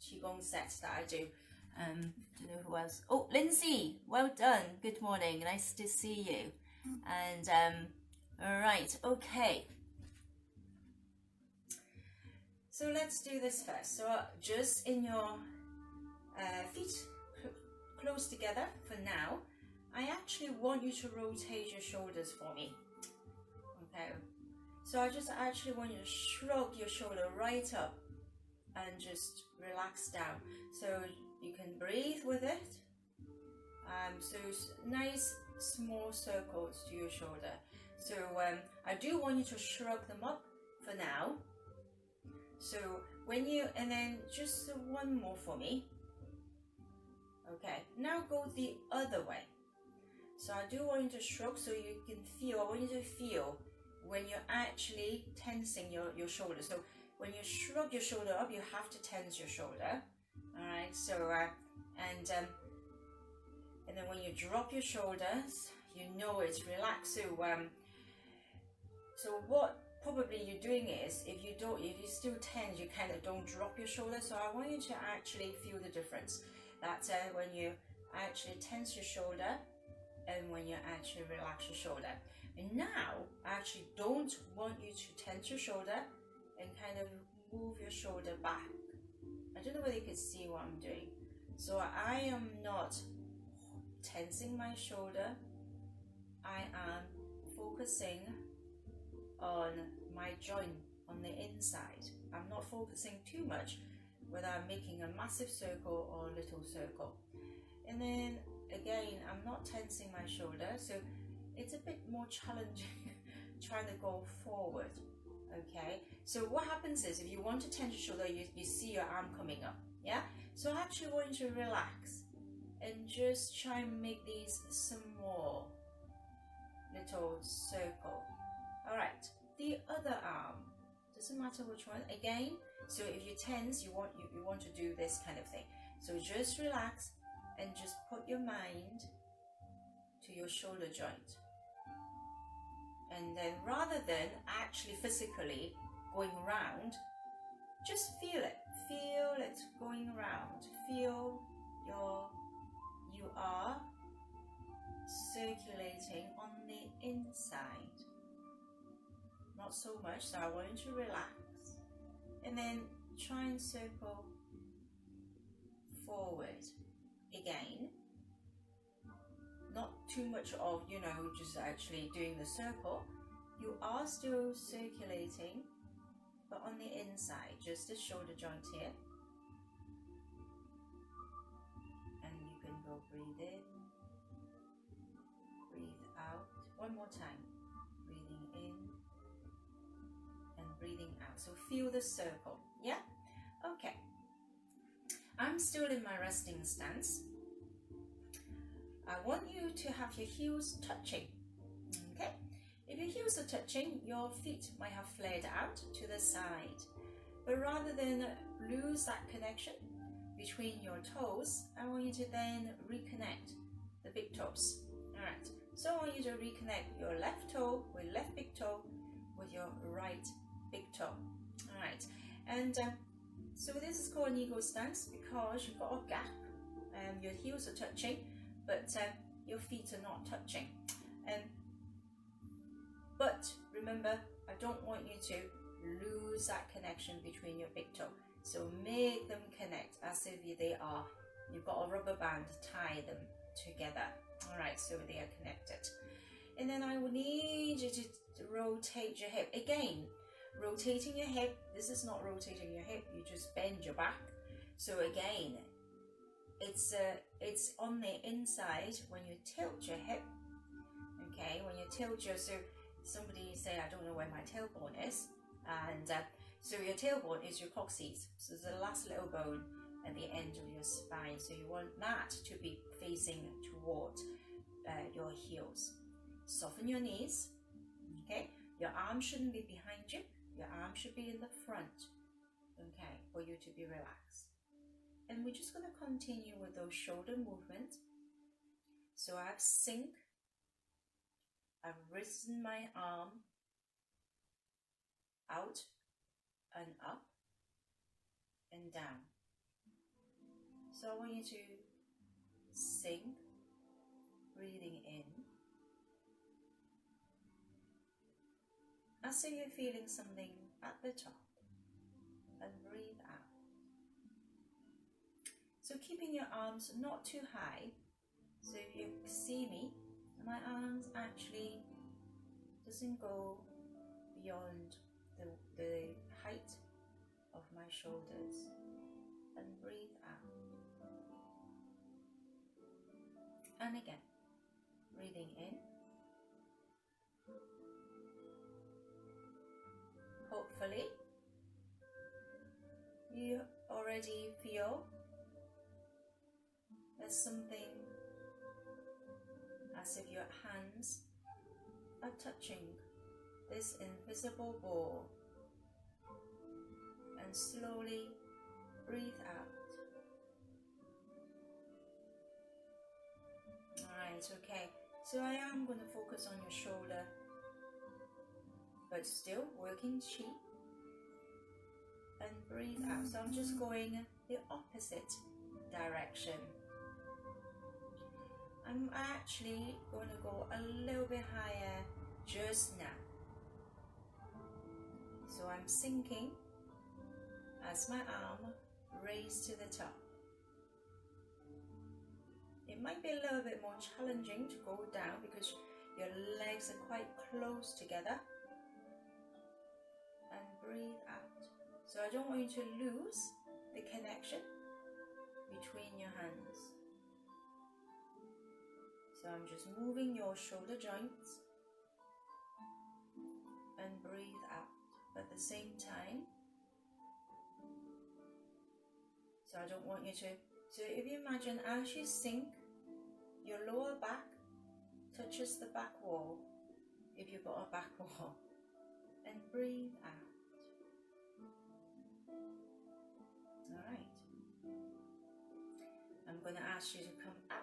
Qigong sets that I do. Don't know who else. Oh, Lindsay, well done. Good morning. Nice to see you. And all right, okay. So let's do this first. So just in your feet close together for now. I actually want you to rotate your shoulders for me. Okay. So I just actually want you to shrug your shoulder right up and just relax down. So you can breathe with it. So nice small circles to your shoulder. So I do want you to shrug them up for now. So when you, and then just one more for me. Okay, now go the other way. So I do want you to shrug so you can feel, I want you to feel when you're actually tensing your shoulder. So when you shrug your shoulder up, you have to tense your shoulder. Alright, so, and then when you drop your shoulders, you know it's relaxed. So what probably you're doing is, if you still tense, you kind of don't drop your shoulder. So I want you to actually feel the difference. That when you actually tense your shoulder and when you actually relax your shoulder. And now, I actually don't want you to tense your shoulder and kind of move your shoulder back. I don't know whether you can see what I'm doing. So I am not tensing my shoulder. I am focusing on my joint on the inside. I'm not focusing too much whether I'm making a massive circle or a little circle. And then again, I'm not tensing my shoulder, so it's a bit more challenging trying to go forward. Okay, so what happens is, if you want to tense your shoulder, you see your arm coming up. Yeah, so I actually want you to relax and just try and make these small little circle. All right, the other arm, doesn't matter which one. Again, so if you tense, you want to do this kind of thing. So just relax and just put your mind to your shoulder joint. And then rather than actually physically going around, just feel it. Feel it going around. Feel you are circulating on the inside. Not so much, so I want you to relax. And then try and circle forward again. Not too much of, just actually doing the circle. You are still circulating, but on the inside, just the shoulder joint here. And you can go breathe in, breathe out. One more time. Breathing in and breathing out. So feel the circle, yeah? Okay. I'm still in my resting stance. I want you to have your heels touching, okay? If your heels are touching, your feet might have flared out to the side. But rather than lose that connection between your toes, I want you to then reconnect the big toes. All right, so I want you to reconnect your left toe with left big toe with your right big toe. All right, and so this is called an eagle stance because you've got a gap and your heels are touching, but your feet are not touching. But remember, I don't want you to lose that connection between your big toe. So make them connect as if you've got a rubber band, tie them together. All right, so they are connected. And then I will need you to rotate your hip. Again, rotating your hip, this is not rotating your hip, you just bend your back. So again, it's on the inside when you tilt your hip. Okay, when you tilt so somebody say, I don't know where my tailbone is, and so your tailbone is your coccyx, so it's the last little bone at the end of your spine, so you want that to be facing toward your heels. Soften your knees, okay, your arm shouldn't be behind you, your arm should be in the front, okay, for you to be relaxed. And we're just going to continue with those shoulder movements. So I've sink, I've risen my arm out and up and down. So I want you to sink, breathing in, as if you're feeling something at the top, and breathe out. So keeping your arms not too high, so if you see me, my arms actually doesn't go beyond the height of my shoulders, and breathe out. And again, breathing in. Hopefully, you already feel there's something as if your hands are touching this invisible ball, and slowly breathe out. Alright, okay, so I am going to focus on your shoulder, but still working chi, and breathe out. So I'm just going the opposite direction. I'm actually going to go a little bit higher just now. So I'm sinking as my arm raised to the top. It might be a little bit more challenging to go down because your legs are quite close together. And breathe out. So I don't want you to lose the connection between your hands. So I'm just moving your shoulder joints and breathe out at the same time. So I don't want you to, so if you imagine as you sink, your lower back touches the back wall, if you've got a back wall, and breathe out. Alright. I'm going to ask you to come out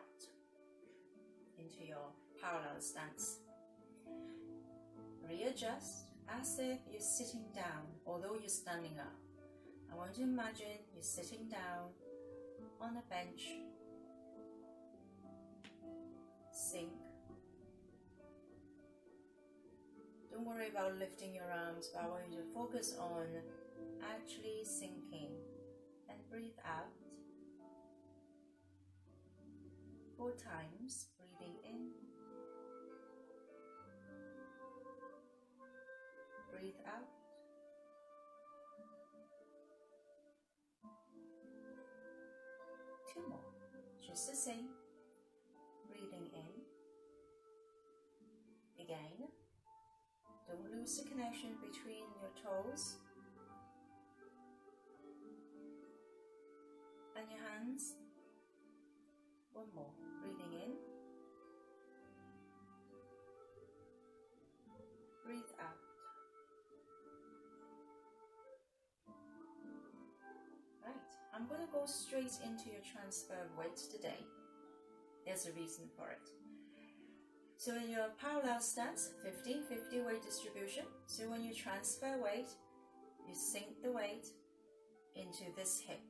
into your parallel stance. Readjust as if you're sitting down, although you're standing up. I want you to imagine you're sitting down on a bench. Sink. Don't worry about lifting your arms, but I want you to focus on actually sinking, and breathe out 4 times, breathing in, breathe out, two more, just the same, breathing in, again, don't lose the connection between your toes and your hands. One more, breathing in, breathe out. Right, I'm going to go straight into your transfer of weight today. There's a reason for it. So in your parallel stance, 50-50 weight distribution. So when you transfer weight, you sink the weight into this hip,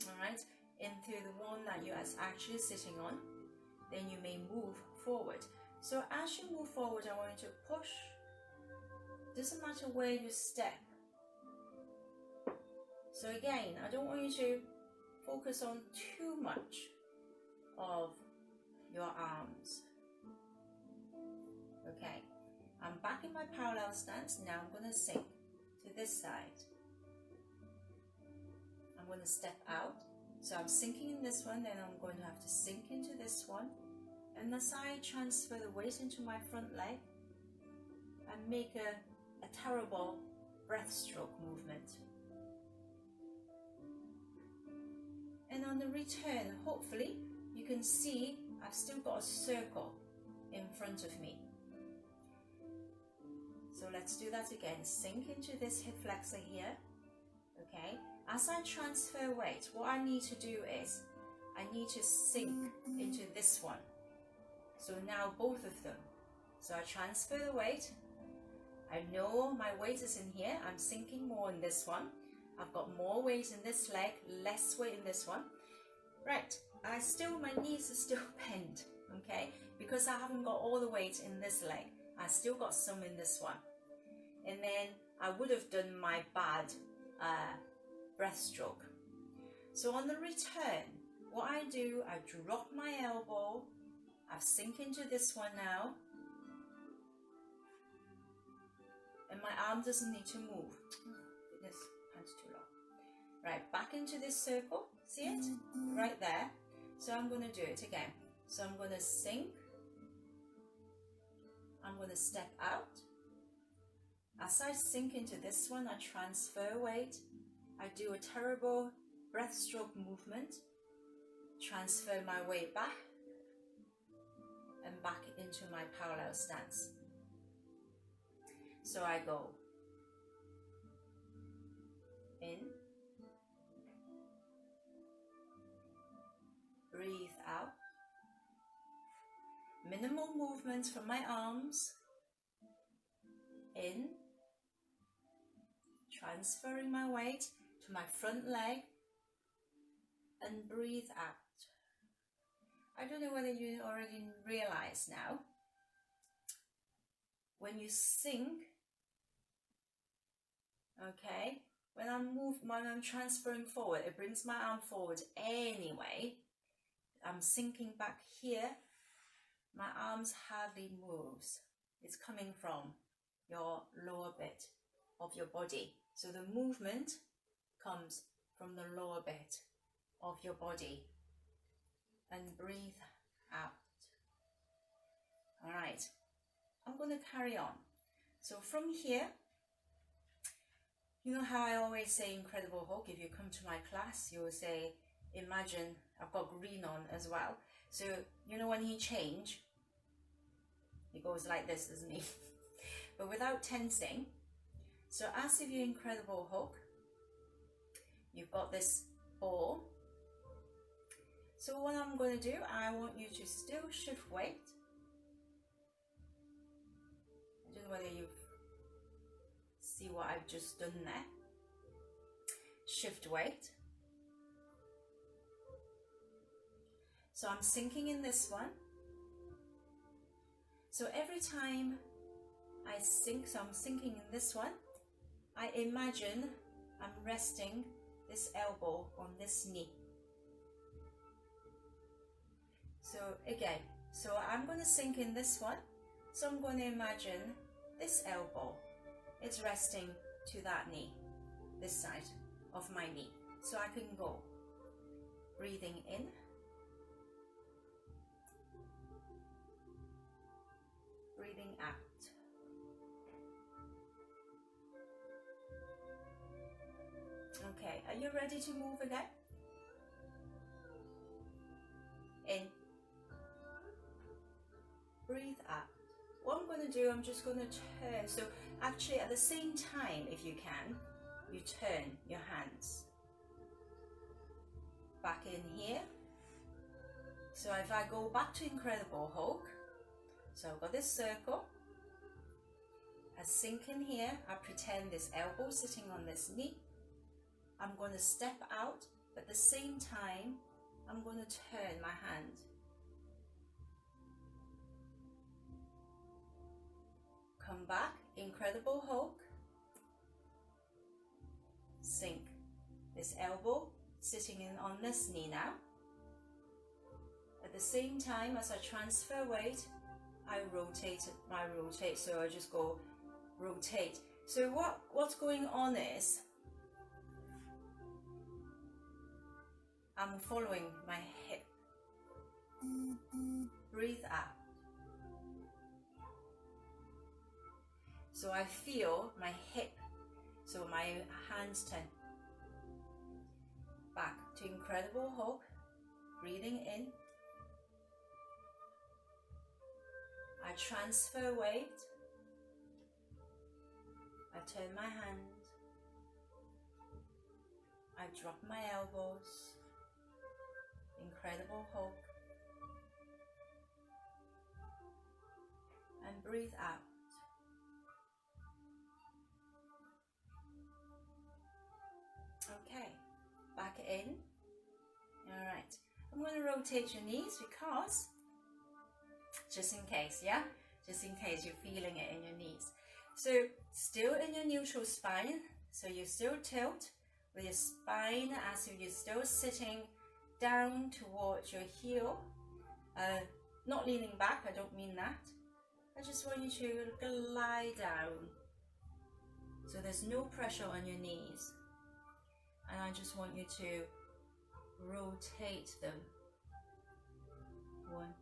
all right? Into the one that you are actually sitting on, then you may move forward. So as you move forward, I want you to push. Doesn't matter where you step. So again, I don't want you to focus on too much of your arms. Okay, I'm back in my parallel stance. Now I'm going to sink to this side. I'm going to step out. So I'm sinking in this one, then I'm going to have to sink into this one. And as I transfer the weight into my front leg and make a terrible breaststroke movement. And on the return, hopefully, you can see I've still got a circle in front of me. So let's do that again. Sink into this hip flexor here. Okay. As I transfer weight, what I need to do is I need to sink into this one. So now both of them. So I transfer the weight. I know my weight is in here. I'm sinking more in this one. I've got more weight in this leg, less weight in this one. Right, my knees are still bent, okay? Because I haven't got all the weight in this leg. I still got some in this one. And then I would have done my bad breaststroke. So on the return, what I do, I drop my elbow, I sink into this one now, and my arm doesn't need to move. This hand's too long. Right, back into this circle, see it? Right there. So I'm going to do it again. So I'm going to sink, I'm going to step out. As I sink into this one, I transfer weight. I do a terrible breaststroke movement, transfer my weight back, and back into my parallel stance. So I go in, breathe out, minimal movements from my arms, in, transferring my weight to my front leg, and breathe out. I don't know whether you already realize now, when you sink, okay, when I'm transferring forward, it brings my arm forward anyway. I'm sinking back here, my arms hardly moves. It's coming from your lower bit of your body. So the movement comes from the lower bit of your body. And breathe out. All right, I'm going to carry on. So from here, you know how I always say incredible hook? If you come to my class, you will say, imagine, I've got green on as well. So, you know when he change, he goes like this, doesn't he? But without tensing. So as if you're incredible hook, you've got this ball. So what I'm going to do, I want you to still shift weight. I don't know whether you see what I've just done there. Shift weight. So I'm sinking in this one. So every time I sink, so I'm sinking in this one, I imagine I'm resting this elbow on this knee. So again, so I'm going to sink in this one. So I'm going to imagine this elbow, it's resting to that knee, this side of my knee. So I can go breathing in, breathing out. Okay, are you ready to move again? In. Breathe out. What I'm going to do, I'm just going to turn. So actually at the same time, if you can, you turn your hands back in here. So if I go back to incredible hook, so I've got this circle, I sink in here, I pretend this elbow sitting on this knee. I'm going to step out, but at the same time, I'm going to turn my hand. Come back, incredible hook, sink. This elbow sitting in on this knee now. At the same time as I transfer weight, I rotate, so I just go rotate. So what's going on is, I'm following my hip. Breathe out. So I feel my hip, so my hands turn back to incredible hook, breathing in. I transfer weight, I turn my hand, I drop my elbows, incredible hook, and breathe out. Okay, back in. All right, I'm going to rotate your knees because, just in case, yeah? Just in case you're feeling it in your knees. So still in your neutral spine, so you still tilt with your spine as if you're still sitting down towards your heel. Not leaning back, I don't mean that. I just want you to glide down. So there's no pressure on your knees. And I just want you to rotate them. One.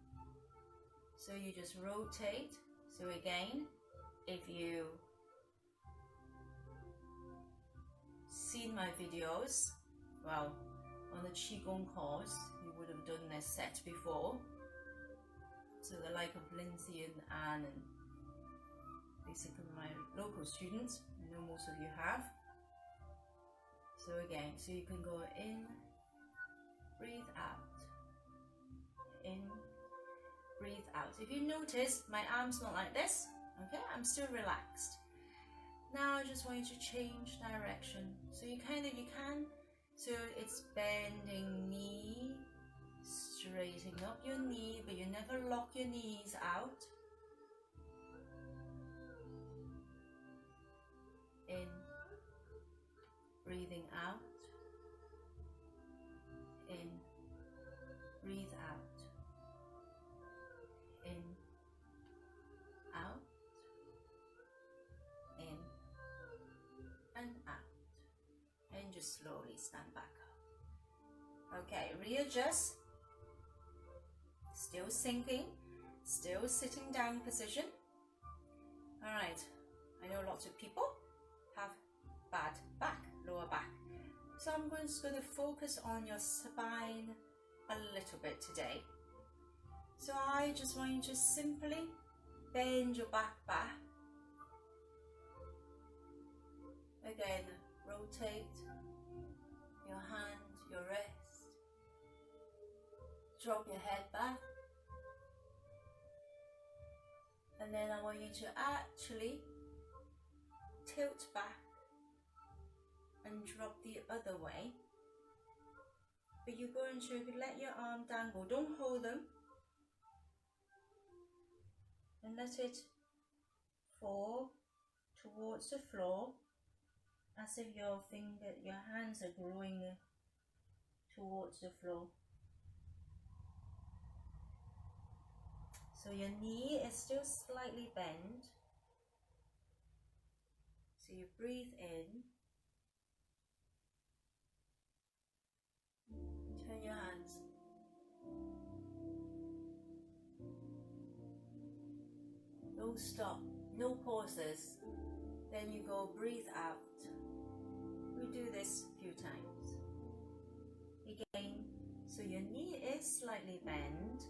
So you just rotate. So again, if you seen my videos, well, on the Qigong course, you would have done this set before. So the like of Lindsay and Anne and basically my local students, I know most of you have. So again, so you can go in, breathe out, in, breathe out. If you notice, my arm's not like this, okay? I'm still relaxed. Now I just want you to change direction. So you can, so it's bending knee, straightening up your knee, but you never lock your knees out. In, breathing out, in, breathe out, in, out, in, and out, and just slowly stand back up. Okay, readjust, still sinking, still sitting down position. All right, I know lots of people have bad back, lower back. So I'm just going to focus on your spine a little bit today. So I just want you to simply bend your back. Again, rotate your hand, your wrist. Drop your head back. And then I want you to actually tilt back and drop the other way, but you're going to let your arm dangle. Don't hold them, and let it fall towards the floor as if your hands are growing towards the floor. So your knee is still slightly bent. So you breathe in, turn your hands, don't stop, no pauses, then you go breathe out. We do this a few times. Again, so your knee is slightly bent,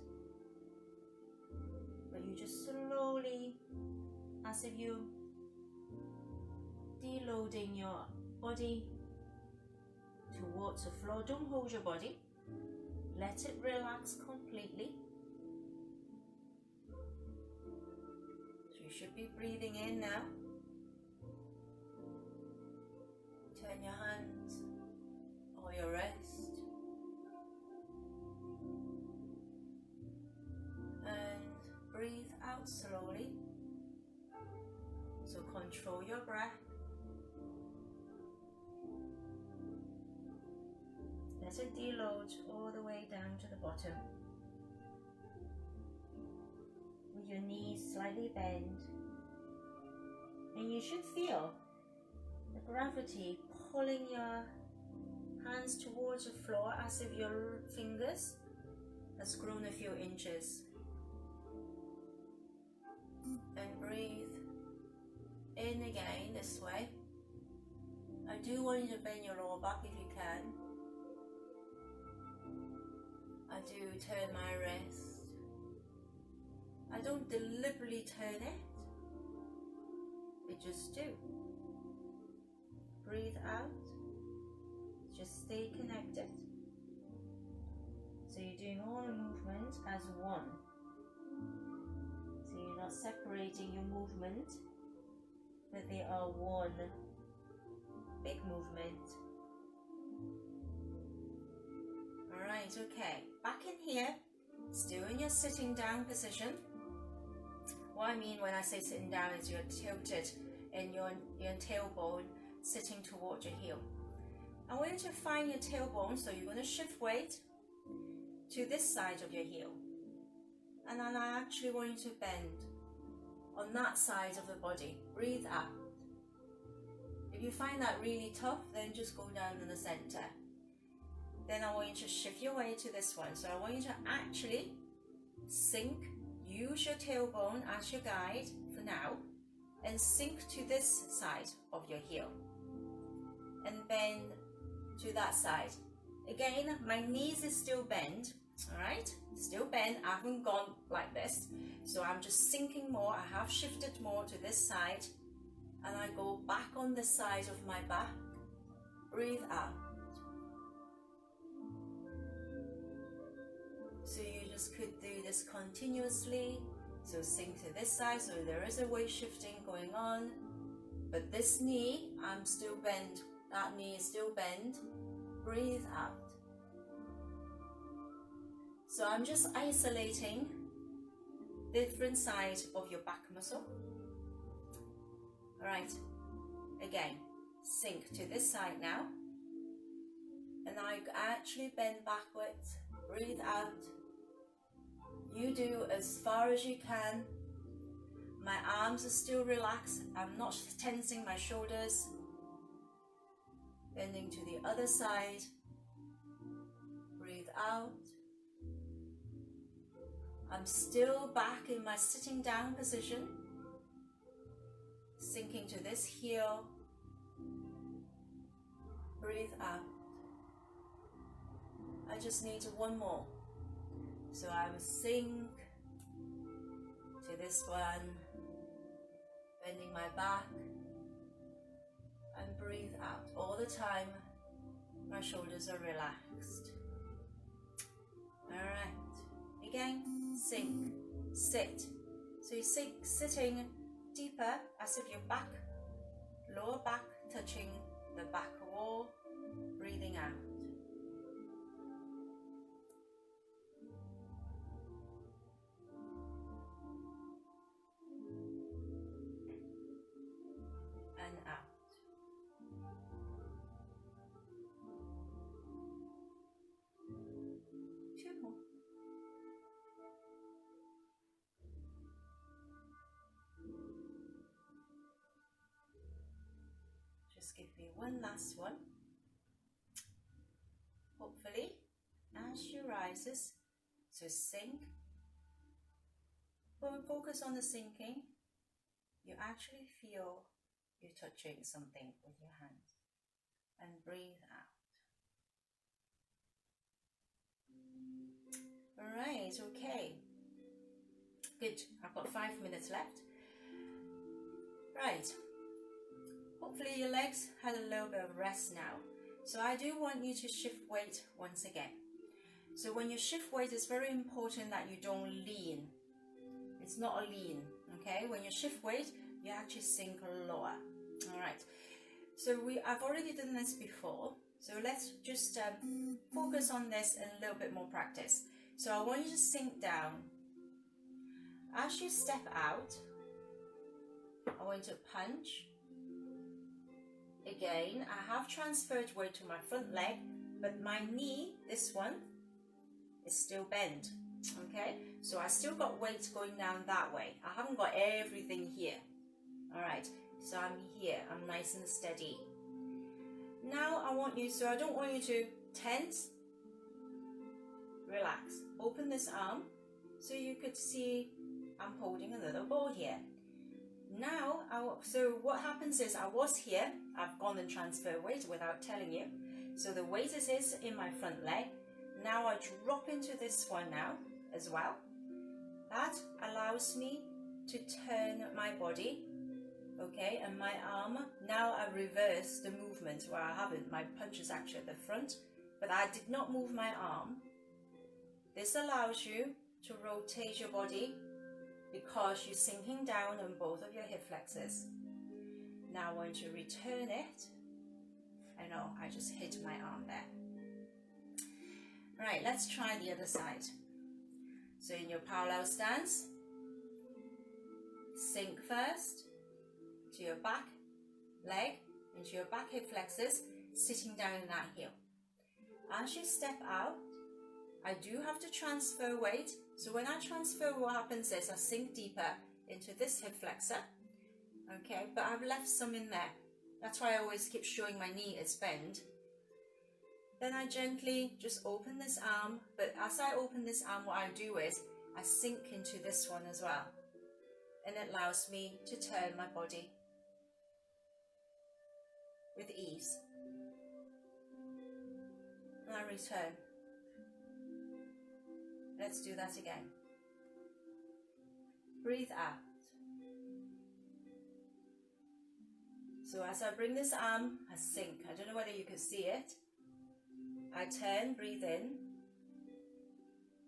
but you just slowly, as if you deloading your body towards the floor. Don't hold your body, let it relax completely. So you should be breathing in now. Turn your hands or your wrist and breathe out slowly. So control your breath. Let it deload all the way down to the bottom. With your knees slightly bent. And you should feel the gravity pulling your hands towards the floor as if your fingers has grown a few inches. And breathe in again this way. I do want you to bend your lower back if you can. I do turn my wrist. I don't deliberately turn it. I just do. Breathe out. Just stay connected. So you're doing all the movement as one. So you're not separating your movement, but they are one big movement. Alright, okay. Back in here, still in your sitting down position. What I mean when I say sitting down is you're tilted in your tailbone sitting towards your heel. I want you to find your tailbone, so you're going to shift weight to this side of your heel. And then I actually want you to bend on that side of the body. Breathe out. If you find that really tough, then just go down in the center. Then I want you to shift your weight to this one. So I want you to actually sink, use your tailbone as your guide for now, and sink to this side of your heel. And bend to that side. Again, my knees is still bent, all right? Still bent, I haven't gone like this. So I'm just sinking more, I have shifted more to this side, and I go back on the side of my back. Breathe out. So you just could do this continuously. So sink to this side, so there is a weight shifting going on. But this knee, I'm still bent. That knee is still bent. Breathe out. So I'm just isolating different sides of your back muscle. Alright, again, sink to this side now. And I actually bend backwards. Breathe out. You do as far as you can. My arms are still relaxed. I'm not tensing my shoulders. Bending to the other side. Breathe out. I'm still back in my sitting down position. Sinking to this heel. Breathe out. I just need one more. So I will sink to this one, bending my back, and breathe out. All the time, my shoulders are relaxed. Alright, again, sink, sit. So you sink, sitting deeper as if your back, lower back touching the back wall, breathing out. And out. Two more. Just give me one last one. Hopefully, as she rises, so sink. When we focus on the sinking, you actually feel you're touching something with your hands. And breathe out. Alright, okay. Good, I've got 5 minutes left. Right. Hopefully your legs had a little bit of rest now. So I do want you to shift weight once again. So when you shift weight, it's very important that you don't lean. It's not a lean, okay? When you shift weight, you actually sink lower. Alright, so I've already done this before. So let's just focus on this and a little bit more practice. So I want you to sink down. As you step out, I want you to punch. Again, I have transferred weight to my front leg, but my knee, this one, is still bent. Okay, so I still got weight going down that way. I haven't got everything here. Alright, so I'm here, I'm nice and steady. Now I want you, so I don't want you to tense. Relax, open this arm so you could see I'm holding a little ball here. Now, so what happens is I was here, I've gone and transferred weight without telling you. So the weight is in my front leg. Now I drop into this one now as well. That allows me to turn my body, okay, and my arm. Now I reverse the movement where I haven't. My punch is actually at the front, but I did not move my arm. This allows you to rotate your body because you're sinking down on both of your hip flexors. Now I want to return it. I know, I just hit my arm there. Right, let's try the other side. So in your parallel stance, sink first to your back leg, into your back hip flexors, sitting down in that heel. As you step out, I do have to transfer weight. So when I transfer, what happens is I sink deeper into this hip flexor. Okay, but I've left some in there. That's why I always keep showing my knee is bent. Then I gently just open this arm, but as I open this arm, what I do is I sink into this one as well. And it allows me to turn my body with ease. And I return. Let's do that again. Breathe out. So as I bring this arm, I sink. I don't know whether you can see it. I turn, breathe in.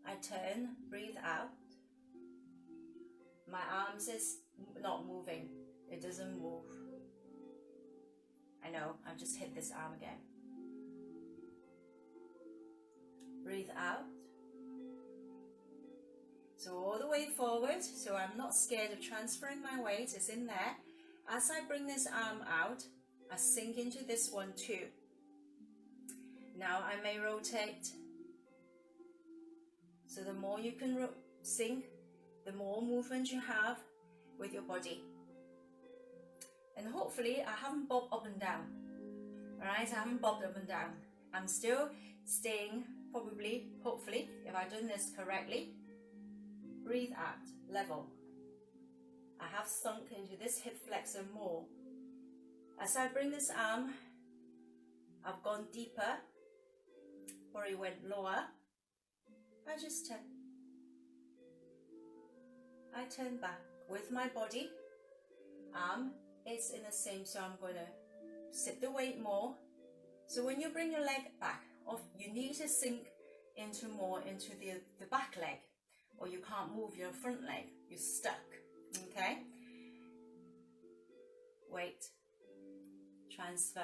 I turn, breathe out. My arms is not moving. It doesn't move. I know, I've just hit this arm again. Breathe out. So all the way forward, so I'm not scared of transferring my weight, it's in there. As I bring this arm out, I sink into this one too. Now I may rotate. So the more you can sink, the more movement you have with your body. And hopefully I haven't bobbed up and down. Alright, I haven't bobbed up and down. I'm still staying, probably, hopefully, if I've done this correctly. Breathe out, level. I have sunk into this hip flexor more. As I bring this arm, I've gone deeper, or it went lower. I just turn. I turn back with my body. Arm is in the same, so I'm going to sit the weight more. So when you bring your leg back, you need to sink into more into the back leg, or you can't move your front leg. You're stuck. Okay? Weight. Transfer.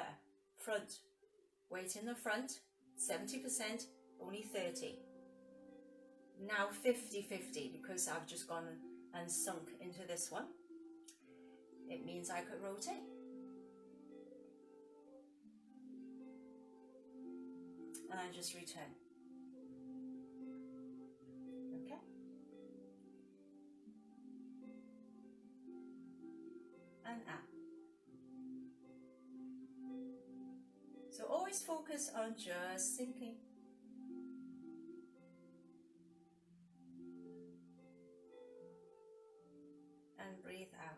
Front. Weight in the front. 70%, only 30. Now 50-50 because I've just gone and sunk into this one. It means I could rotate. And I just return. Okay? And out. So always focus on just sinking. And breathe out.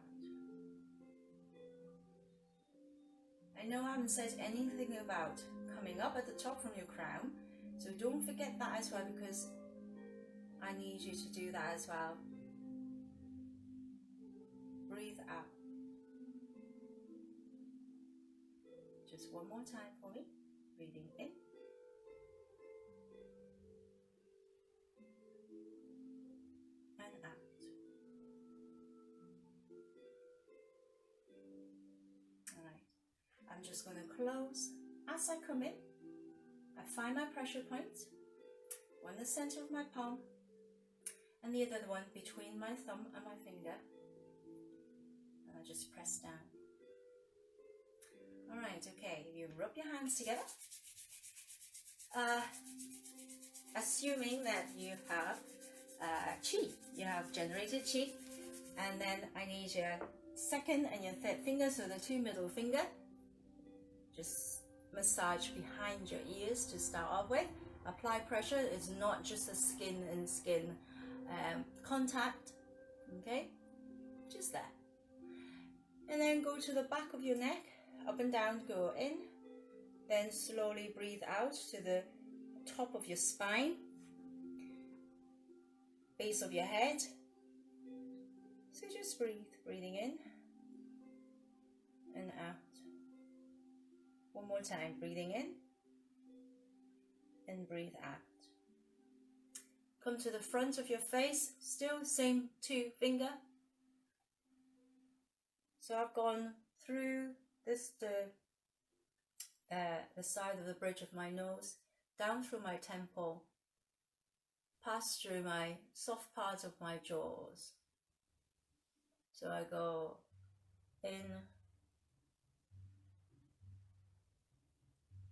I know I haven't said anything about coming up at the top from your crown, so don't forget that as well, because I need you to do that as well. Breathe out. Just one more time for me. Breathing in. And out. Alright. I'm just going to close. As I come in, I find my pressure point. One in the center of my palm, and the other one between my thumb and my finger. And I just press down. Alright, okay, you rub your hands together. Assuming that you have chi, you have generated chi, and then I need your second and your third finger, so the two middle finger. Just massage behind your ears to start off with. Apply pressure. It's not just a skin and skin contact, okay? Just that. And then go to the back of your neck, up and down, go in. Then slowly breathe out to the top of your spine, base of your head. So just breathe, breathing in and out. One more time, breathing in and breathe out. Come to the front of your face, still same two finger. So I've gone through this, the side of the bridge of my nose, down through my temple, pass through my soft parts of my jaws. So I go in,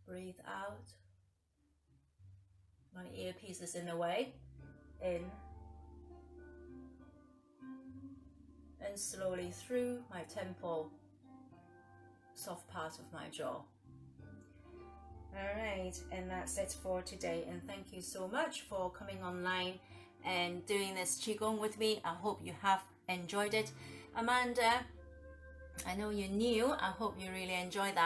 breathe out. My earpiece is in the way. In, and slowly through my temple, soft part of my jaw. Alright, and that's it for today, and thank you so much for coming online and doing this Qigong with me. I hope you have enjoyed it. Amanda, I know you're new, I hope you really enjoyed that.